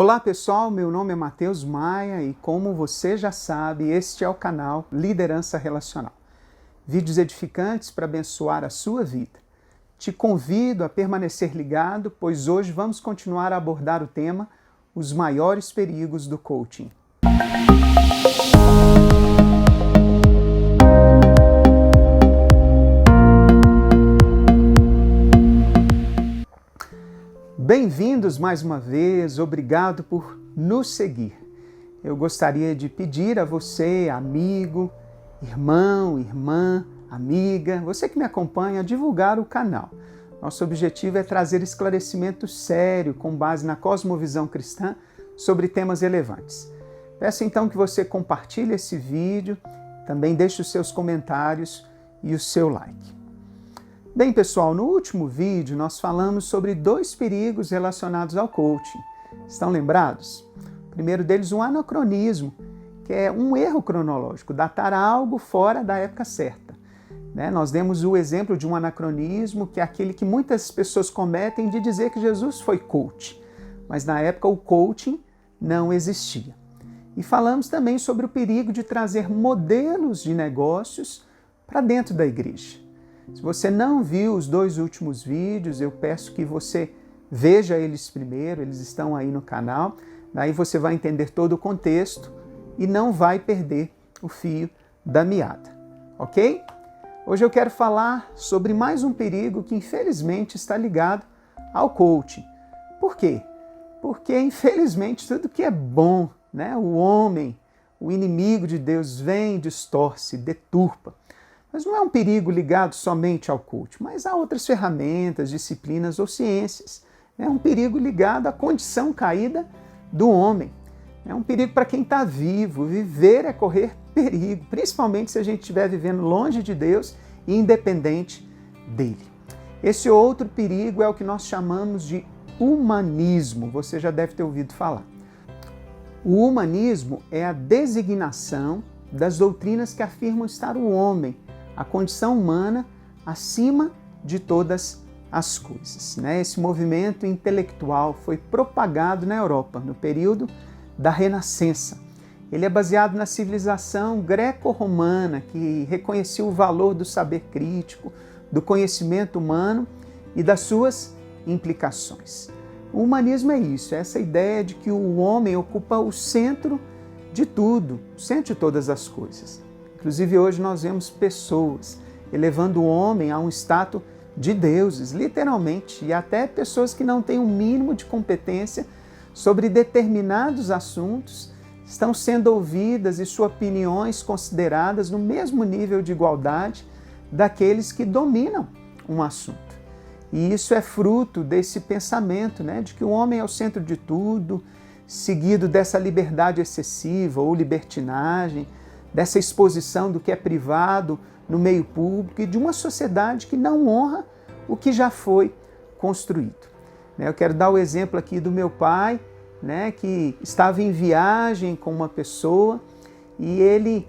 Olá pessoal, meu nome é Matheus Maia e como você já sabe, este é o canal Liderança Relacional. Vídeos edificantes para abençoar a sua vida. Te convido a permanecer ligado, pois hoje vamos continuar a abordar o tema Os maiores perigos do coaching. Bem-vindos mais uma vez, obrigado por nos seguir. Eu gostaria de pedir a você, amigo, irmão, irmã, amiga, você que me acompanha, a divulgar o canal. Nosso objetivo é trazer esclarecimento sério com base na cosmovisão cristã sobre temas relevantes. Peço então que você compartilhe esse vídeo, também deixe os seus comentários e o seu like. Bem, pessoal, no último vídeo nós falamos sobre 2 perigos relacionados ao coaching. Estão lembrados? O primeiro deles, um anacronismo, que é um erro cronológico, datar algo fora da época certa. Nós demos o exemplo de um anacronismo, que é aquele que muitas pessoas cometem de dizer que Jesus foi coach, mas na época o coaching não existia. E falamos também sobre o perigo de trazer modelos de negócios para dentro da igreja. Se você não viu os 2 últimos vídeos, eu peço que você veja eles primeiro, eles estão aí no canal. Daí você vai entender todo o contexto e não vai perder o fio da meada, ok? Hoje eu quero falar sobre mais um perigo que infelizmente está ligado ao coaching. Por quê? Porque infelizmente tudo que é bom, o homem, o inimigo de Deus vem, distorce, deturpa. Mas não é um perigo ligado somente ao coaching, mas a outras ferramentas, disciplinas ou ciências. É um perigo ligado à condição caída do homem. É um perigo para quem está vivo. Viver é correr perigo, principalmente se a gente estiver vivendo longe de Deus e independente dele. Esse outro perigo é o que nós chamamos de humanismo. Você já deve ter ouvido falar. O humanismo é a designação das doutrinas que afirmam estar o homem, a condição humana, acima de todas as coisas. Esse movimento intelectual foi propagado na Europa no período da Renascença. Ele é baseado na civilização greco-romana, que reconhecia o valor do saber crítico, do conhecimento humano e das suas implicações. O humanismo é isso, é essa ideia de que o homem ocupa o centro de tudo, o centro de todas as coisas. Inclusive hoje nós vemos pessoas elevando o homem a um status de deuses, literalmente, e até pessoas que não têm um mínimo de competência sobre determinados assuntos estão sendo ouvidas e suas opiniões consideradas no mesmo nível de igualdade daqueles que dominam um assunto. E isso é fruto desse pensamento, de que o homem é o centro de tudo, seguido dessa liberdade excessiva ou libertinagem, dessa exposição do que é privado no meio público e de uma sociedade que não honra o que já foi construído. Eu quero dar o exemplo aqui do meu pai, que estava em viagem com uma pessoa e ele,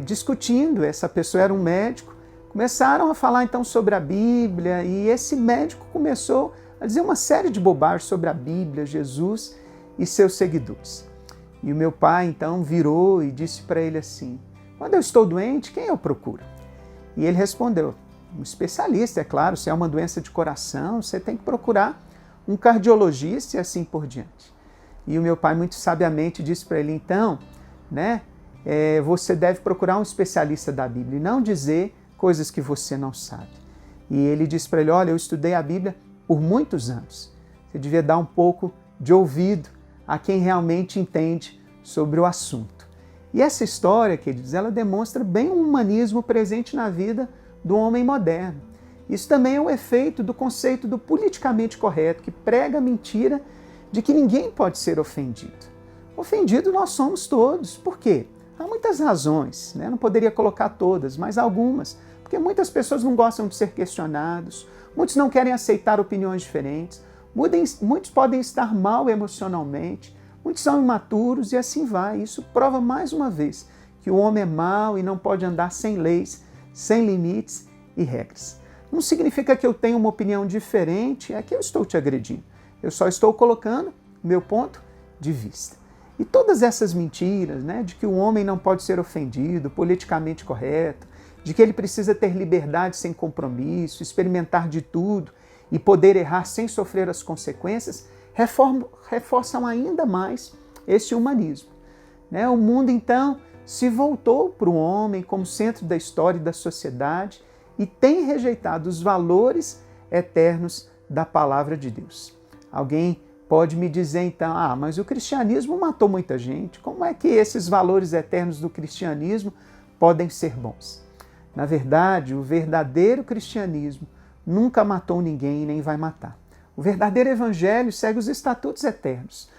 discutindo, essa pessoa era um médico, começaram a falar então sobre a Bíblia e esse médico começou a dizer uma série de bobagens sobre a Bíblia, Jesus e seus seguidores. E o meu pai, então, virou e disse para ele assim, quando eu estou doente, quem eu procuro? E ele respondeu, um especialista, é claro, se é uma doença de coração, você tem que procurar um cardiologista e assim por diante. E o meu pai, muito sabiamente, disse para ele, então, você deve procurar um especialista da Bíblia e não dizer coisas que você não sabe. E ele disse para ele, olha, eu estudei a Bíblia por muitos anos. Você devia dar um pouco de ouvido a quem realmente entende sobre o assunto. E essa história, queridos, ela demonstra bem um humanismo presente na vida do homem moderno. Isso também é o efeito do conceito do politicamente correto, que prega a mentira de que ninguém pode ser ofendido. Ofendido nós somos todos. Por quê? Há muitas razões, não poderia colocar todas, mas algumas. Porque muitas pessoas não gostam de ser questionados, muitos não querem aceitar opiniões diferentes, muitos podem estar mal emocionalmente, muitos são imaturos e assim vai. Isso prova mais uma vez que o homem é mau e não pode andar sem leis, sem limites e regras. Não significa que eu tenho uma opinião diferente, é que eu estou te agredindo. Eu só estou colocando meu ponto de vista. E todas essas mentiras, né, de que o homem não pode ser ofendido, politicamente correto, de que ele precisa ter liberdade sem compromisso, experimentar de tudo e poder errar sem sofrer as consequências, reforçam ainda mais esse humanismo. Né? O mundo, então, se voltou para o homem como centro da história e da sociedade e tem rejeitado os valores eternos da palavra de Deus. Alguém pode me dizer, então, mas o cristianismo matou muita gente. Como é que esses valores eternos do cristianismo podem ser bons? Na verdade, o verdadeiro cristianismo nunca matou ninguém e nem vai matar. O verdadeiro evangelho segue os estatutos eternos,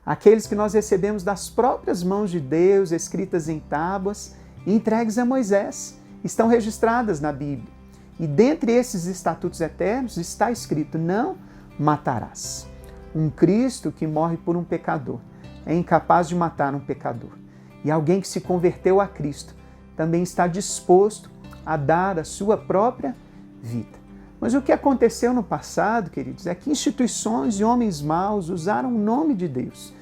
aqueles que nós recebemos das próprias mãos de Deus, escritas em tábuas e entregues a Moisés, estão registradas na Bíblia. E dentre esses estatutos eternos está escrito: não matarás. Um Cristo que morre por um pecador é incapaz de matar um pecador. E alguém que se converteu a Cristo também está disposto a dar a sua própria vida. Mas o que aconteceu no passado, queridos, é que instituições e homens maus usaram o nome de Deus.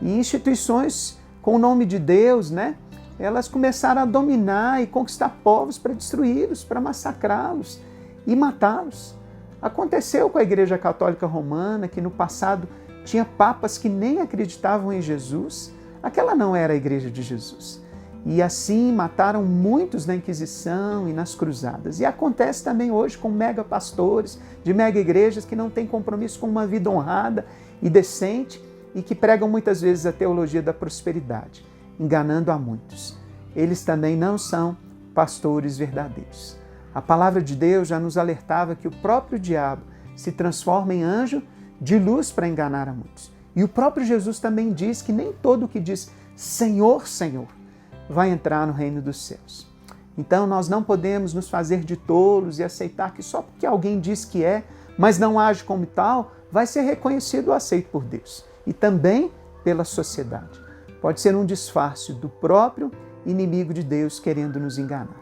E instituições com o nome de Deus, né, elas começaram a dominar e conquistar povos para destruí-los, para massacrá-los e matá-los. Aconteceu com a Igreja Católica Romana, que no passado tinha papas que nem acreditavam em Jesus. Aquela não era a Igreja de Jesus. E assim mataram muitos na Inquisição e nas cruzadas. E acontece também hoje com mega pastores de mega igrejas que não têm compromisso com uma vida honrada e decente e que pregam muitas vezes a teologia da prosperidade, enganando a muitos. Eles também não são pastores verdadeiros. A palavra de Deus já nos alertava que o próprio diabo se transforma em anjo de luz para enganar a muitos. E o próprio Jesus também diz que nem todo o que diz Senhor, Senhor vai entrar no reino dos céus. Então nós não podemos nos fazer de tolos e aceitar que só porque alguém diz que é, mas não age como tal, vai ser reconhecido ou aceito por Deus e também pela sociedade. Pode ser um disfarce do próprio inimigo de Deus querendo nos enganar.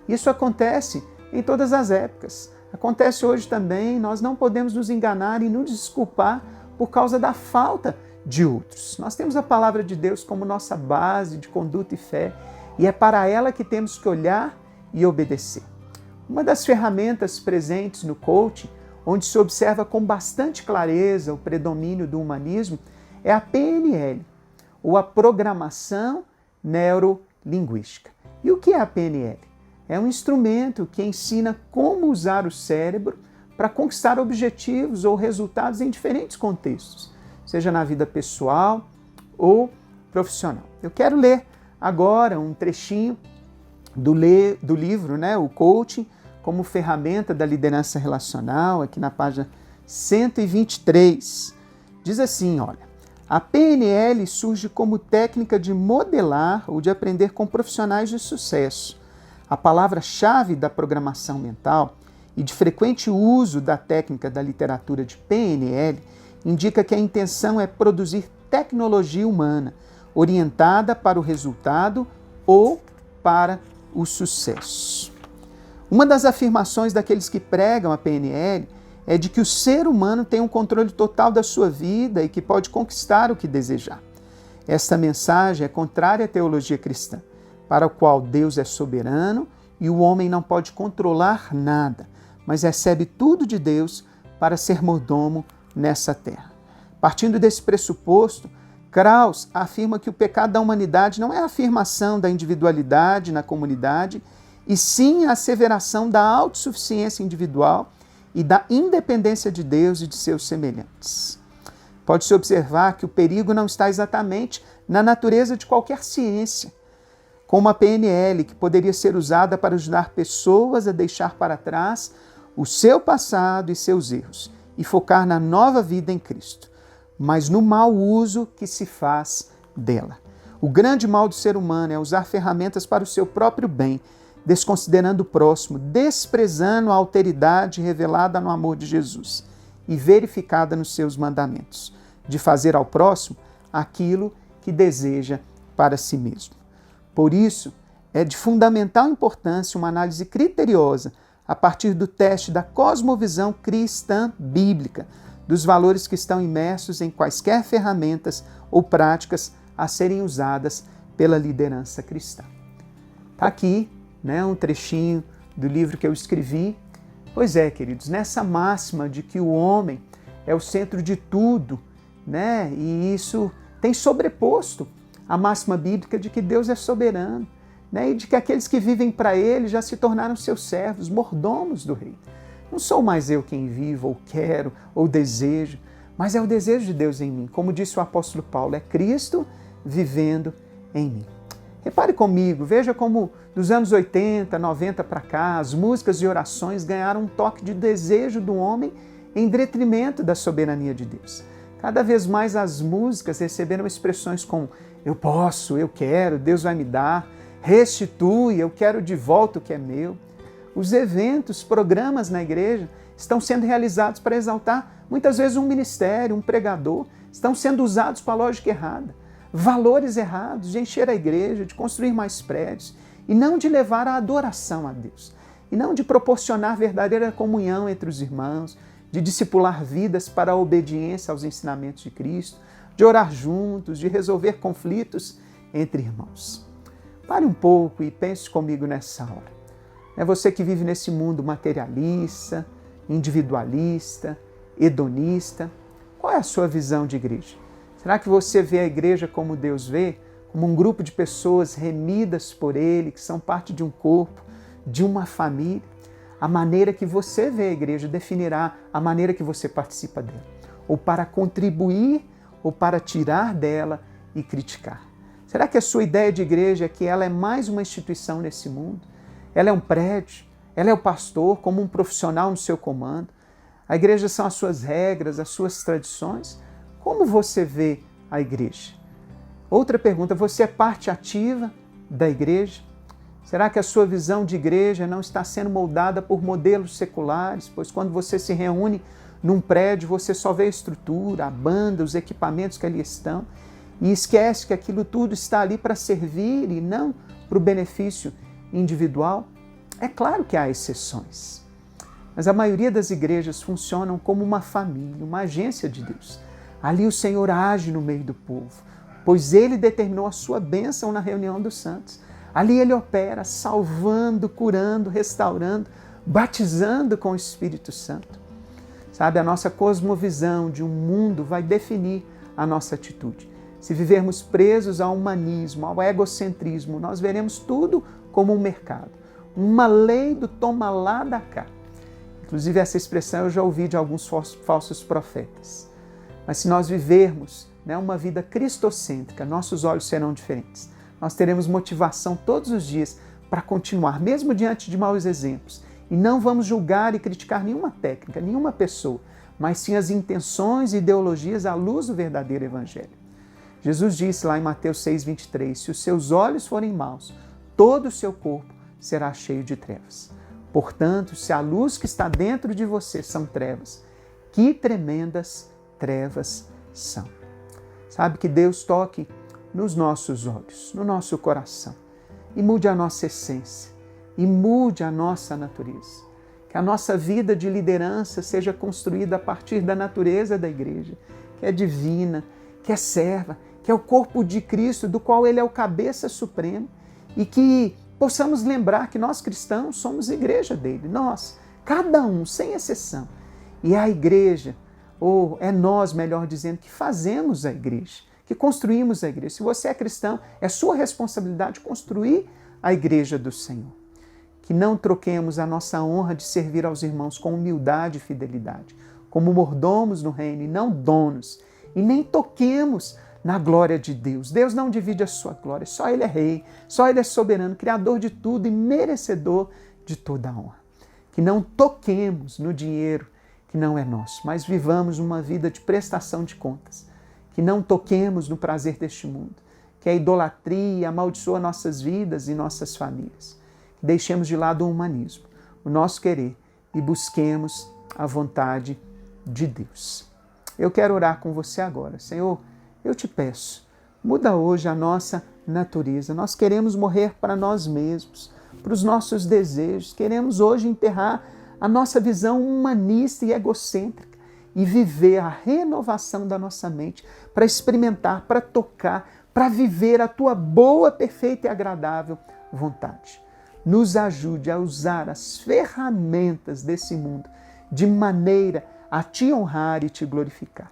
Isso acontece em todas as épocas. Acontece hoje também. Nós não podemos nos enganar e nos desculpar por causa da falta de outros. Nós temos a palavra de Deus como nossa base de conduta e fé, e é para ela que temos que olhar e obedecer. Uma das ferramentas presentes no coaching, onde se observa com bastante clareza o predomínio do humanismo, é a PNL, ou a Programação Neurolinguística. E o que é a PNL? É um instrumento que ensina como usar o cérebro para conquistar objetivos ou resultados em diferentes contextos, seja na vida pessoal ou profissional. Eu quero ler agora um trechinho do livro, né, O Coaching como Ferramenta da Liderança Relacional, aqui na página 123. Diz assim, olha: a PNL surge como técnica de modelar ou de aprender com profissionais de sucesso. A palavra-chave da programação mental e de frequente uso da técnica da literatura de PNL indica que a intenção é produzir tecnologia humana, orientada para o resultado ou para o sucesso. Uma das afirmações daqueles que pregam a PNL é de que o ser humano tem um controle total da sua vida e que pode conquistar o que desejar. Esta mensagem é contrária à teologia cristã, para a qual Deus é soberano e o homem não pode controlar nada, mas recebe tudo de Deus para ser mordomo nessa terra. Partindo desse pressuposto, Krauss afirma que o pecado da humanidade não é a afirmação da individualidade na comunidade, e sim a asseveração da autossuficiência individual e da independência de Deus e de seus semelhantes. Pode-se observar que o perigo não está exatamente na natureza de qualquer ciência, como a PNL, que poderia ser usada para ajudar pessoas a deixar para trás o seu passado e seus erros e focar na nova vida em Cristo, mas no mau uso que se faz dela. O grande mal do ser humano é usar ferramentas para o seu próprio bem, desconsiderando o próximo, desprezando a alteridade revelada no amor de Jesus e verificada nos seus mandamentos, de fazer ao próximo aquilo que deseja para si mesmo. Por isso, é de fundamental importância uma análise criteriosa a partir do teste da cosmovisão cristã bíblica dos valores que estão imersos em quaisquer ferramentas ou práticas a serem usadas pela liderança cristã. Está aqui, né, um trechinho do livro que eu escrevi. Pois é, queridos, nessa máxima de que o homem é o centro de tudo, né, e isso tem sobreposto a máxima bíblica de que Deus é soberano, né, e de que aqueles que vivem para Ele já se tornaram seus servos, mordomos do Rei. Não sou mais eu quem vivo, ou quero, ou desejo, mas é o desejo de Deus em mim. Como disse o apóstolo Paulo, é Cristo vivendo em mim. Repare comigo, veja como dos anos 80, 90 para cá, as músicas e orações ganharam um toque de desejo do homem em detrimento da soberania de Deus. Cada vez mais as músicas receberam expressões como eu posso, eu quero, Deus vai me dar, restitui, eu quero de volta o que é meu. Os eventos, programas na igreja estão sendo realizados para exaltar muitas vezes um ministério, um pregador, estão sendo usados com a lógica errada. Valores errados de encher a igreja, de construir mais prédios e não de levar a adoração a Deus, e não de proporcionar verdadeira comunhão entre os irmãos, de discipular vidas para a obediência aos ensinamentos de Cristo, de orar juntos, de resolver conflitos entre irmãos. Pare um pouco e pense comigo nessa hora. É você que vive nesse mundo materialista, individualista, hedonista. Qual é a sua visão de igreja? Será que você vê a igreja como Deus vê? Como um grupo de pessoas remidas por Ele, que são parte de um corpo, de uma família? A maneira que você vê a igreja definirá a maneira que você participa dela. Ou para contribuir, ou para tirar dela e criticar. Será que a sua ideia de igreja é que ela é mais uma instituição nesse mundo? Ela é um prédio? Ela é o pastor como um profissional no seu comando? A igreja são as suas regras, as suas tradições? Como você vê a igreja? Outra pergunta, você é parte ativa da igreja? Será que a sua visão de igreja não está sendo moldada por modelos seculares? Pois quando você se reúne num prédio, você só vê a estrutura, a banda, os equipamentos que ali estão e esquece que aquilo tudo está ali para servir e não para o benefício individual? É claro que há exceções, mas a maioria das igrejas funcionam como uma família, uma agência de Deus. Ali o Senhor age no meio do povo, pois Ele determinou a sua bênção na reunião dos santos. Ali Ele opera, salvando, curando, restaurando, batizando com o Espírito Santo. Sabe, a nossa cosmovisão de um mundo vai definir a nossa atitude. Se vivermos presos ao humanismo, ao egocentrismo, nós veremos tudo como um mercado. Uma lei do toma lá da cá. Inclusive essa expressão eu já ouvi de alguns falsos profetas. Mas se nós vivermos, né, uma vida cristocêntrica, nossos olhos serão diferentes. Nós teremos motivação todos os dias para continuar, mesmo diante de maus exemplos. E não vamos julgar e criticar nenhuma técnica, nenhuma pessoa, mas sim as intenções e ideologias à luz do verdadeiro Evangelho. Jesus disse lá em Mateus 6,23, se os seus olhos forem maus, todo o seu corpo será cheio de trevas. Portanto, se a luz que está dentro de você são trevas, que tremendas trevas são. Sabe, que Deus toque nos nossos olhos, no nosso coração, e mude a nossa essência, e mude a nossa natureza. Que a nossa vida de liderança seja construída a partir da natureza da igreja, que é divina, que é serva, que é o corpo de Cristo, do qual Ele é o cabeça supremo, e que possamos lembrar que nós cristãos somos igreja dele, nós, cada um, sem exceção. E é a igreja, ou é nós, melhor dizendo, que fazemos a igreja, que construímos a igreja. Se você é cristão, é sua responsabilidade construir a igreja do Senhor. Que não troquemos a nossa honra de servir aos irmãos com humildade e fidelidade, como mordomos no reino e não donos, e nem toquemos na glória de Deus. Deus não divide a sua glória, só Ele é rei, só Ele é soberano, criador de tudo e merecedor de toda a honra. Que não toquemos no dinheiro que não é nosso, mas vivamos uma vida de prestação de contas. Que não toquemos no prazer deste mundo, que a idolatria amaldiçoa nossas vidas e nossas famílias. Que deixemos de lado o humanismo, o nosso querer e busquemos a vontade de Deus. Eu quero orar com você agora. Senhor, eu te peço, muda hoje a nossa natureza. Nós queremos morrer para nós mesmos, para os nossos desejos. Queremos hoje enterrar a nossa visão humanista e egocêntrica e viver a renovação da nossa mente, para experimentar, para tocar, para viver a tua boa, perfeita e agradável vontade. Nos ajude a usar as ferramentas desse mundo de maneira a te honrar e te glorificar.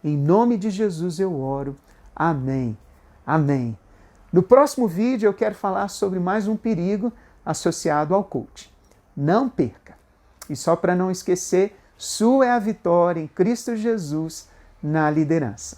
Em nome de Jesus eu oro. Amém. Amém. No próximo vídeo eu quero falar sobre mais um perigo associado ao coaching. Não perca! E só para não esquecer, sua é a vitória em Cristo Jesus na liderança.